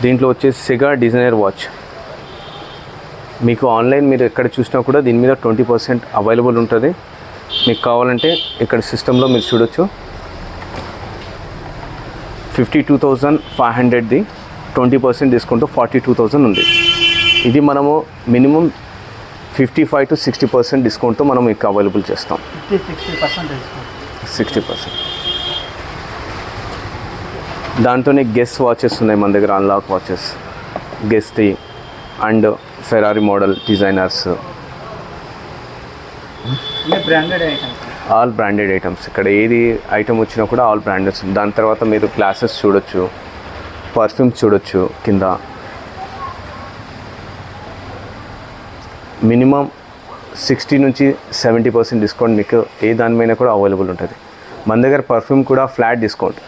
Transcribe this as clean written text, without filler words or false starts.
దీంట్లో వచ్చేసి Sega designer watch. మీకు ఆన్లైన్ మీరు ఎక్కడ చూసినా కూడా దీని మీద 20% అవైలబుల్ ఉంటుంది. మీకు కావాలంటే ఇక్కడ సిస్టంలో మీరు చూడొచ్చు. 52,500ది 20% డిస్కౌంట్ 42,000 ఉంది. ఇది మనము మినిమం 55 to 60% డిస్కౌంట్తో మనం మీకు అవైలబుల్ చేస్తాం. 60%. దాంతోనే గెస్ వాచెస్ ఉన్నాయి మన దగ్గర, అన్లాక్ వాచెస్, గెస్ది and Ferrari model designers, all branded items. ఇక్కడ ఏది ఐటమ్ వచ్చినా కూడా ఆల్ బ్రాండెడ్స్. దాని తర్వాత మీరు గ్లాసెస్ చూడొచ్చు, పర్ఫ్యూమ్స్ చూడొచ్చు. కింద మినిమం 60 నుంచి 70% డిస్కౌంట్ మీకు ఏ దాని మీద కూడా అవైలబుల్ ఉంటుంది. మన దగ్గర పర్ఫ్యూమ్ కూడా ఫ్లాట్ డిస్కౌంట్.